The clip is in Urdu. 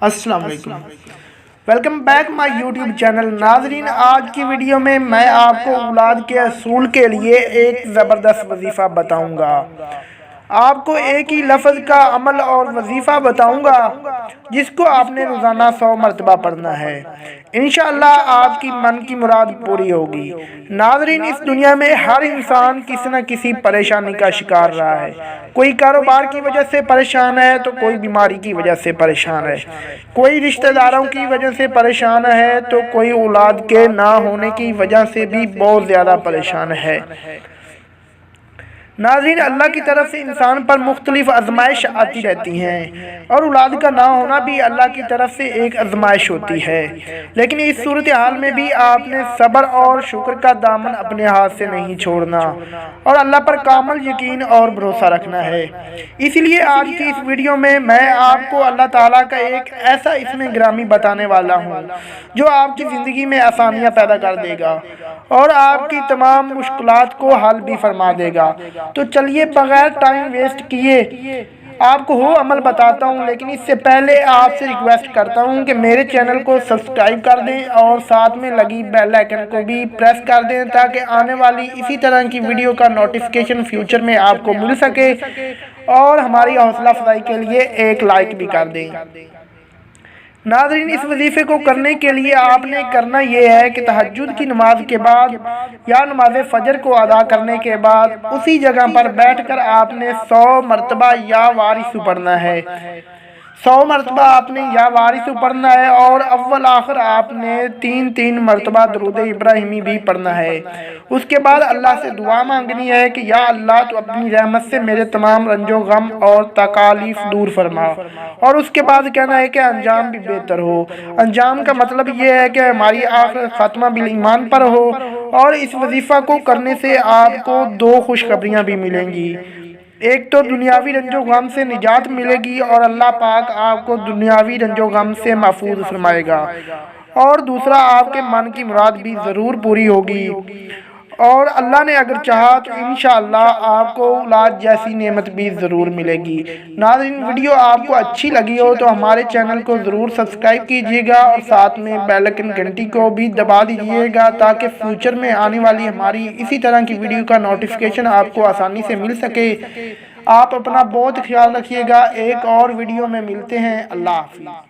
السلام علیکم، welcome back my YouTube channel. ناظرین، آج کی ویڈیو میں آپ کو اولاد کے اصول کے لیے ایک زبردست وظیفہ بتاؤں گا۔ آپ کو ایک ہی لفظ کا عمل اور وظیفہ بتاؤں گا جس کو آپ نے روزانہ 100 مرتبہ پڑھنا ہے۔ انشاءاللہ آپ کی من کی مراد پوری ہوگی۔ ناظرین، اس دنیا میں ہر انسان کسی نہ کسی پریشانی کا شکار رہا ہے۔ کوئی کاروبار کی وجہ سے پریشان ہے تو کوئی بیماری کی وجہ سے پریشان ہے، کوئی رشتہ داروں کی وجہ سے پریشان ہے تو کوئی اولاد کے نہ ہونے کی وجہ سے بھی بہت زیادہ پریشان ہے۔ ناظرین، اللہ کی طرف سے انسان پر مختلف آزمائش آتی رہتی ہیں اور اولاد کا نہ ہونا بھی اللہ کی طرف سے ایک آزمائش ہوتی ہے، لیکن اس صورتحال میں بھی آپ نے صبر اور شکر کا دامن اپنے ہاتھ سے نہیں چھوڑنا اور اللہ پر کامل یقین اور بھروسہ رکھنا ہے۔ اس لیے آج کی اس ویڈیو میں آپ کو اللہ تعالیٰ کا ایک ایسا اسم گرامی بتانے والا ہوں جو آپ کی زندگی میں آسانیاں پیدا کر دے گا اور آپ کی تمام مشکلات کو حل بھی فرما دے گا۔ تو چلیے بغیر ٹائم ویسٹ کیے آپ کو وہ عمل بتاتا ہوں، لیکن اس سے پہلے آپ سے ریکویسٹ کرتا ہوں کہ میرے چینل کو سبسکرائب کر دیں اور ساتھ میں لگی بیل آئیکن کو بھی پریس کر دیں تاکہ آنے والی اسی طرح کی ویڈیو کا نوٹیفیکیشن فیوچر میں آپ کو مل سکے، اور ہماری حوصلہ افزائی کے لیے ایک لائک بھی کر دیں۔ ناظرین، اس وظیفے کو کرنے کے لیے آپ نے کرنا یہ ہے کہ تہجد کی نماز کے بعد یا نماز فجر کو ادا کرنے کے بعد اسی جگہ پر بیٹھ کر آپ نے 100 مرتبہ یا وارث پڑھنا ہے۔ 100 مرتبہ آپ نے یا وارث پڑھنا ہے اور اول آخر آپ نے 3 مرتبہ درود ابراہیمی بھی پڑھنا ہے۔ اس کے بعد اللہ سے دعا مانگنی ہے کہ یا اللہ تو اپنی رحمت سے میرے تمام رنج و غم اور تکالیف دور فرما، اور اس کے بعد کہنا ہے کہ انجام بھی بہتر ہو۔ انجام کا مطلب یہ ہے کہ ہماری آخر خاتمہ بالایمان پر ہو، اور اس وظیفہ کو کرنے سے آپ کو 2 خوشخبریاں بھی ملیں گی۔ ایک تو دنیاوی رنج و غم سے نجات ملے گی اور اللہ پاک آپ کو دنیاوی رنج و غم سے محفوظ فرمائے گا، اور دوسرا آپ کے من کی مراد بھی ضرور پوری ہوگی، اور اللہ نے اگر چاہا تو انشاءاللہ آپ کو اولاد جیسی نعمت بھی ضرور ملے گی۔ ناظرین، ویڈیو آپ کو اچھی لگی ہو تو ہمارے چینل کو ضرور سبسکرائب کیجیے گا اور ساتھ میں بیل آئیکن گھنٹی کو بھی دبا دیجیے گا تاکہ فیوچر میں آنے والی ہماری اسی طرح کی ویڈیو کا نوٹیفیکیشن آپ کو آسانی سے مل سکے۔ آپ اپنا بہت خیال رکھیے گا۔ ایک اور ویڈیو میں ملتے ہیں۔ اللہ حافظ۔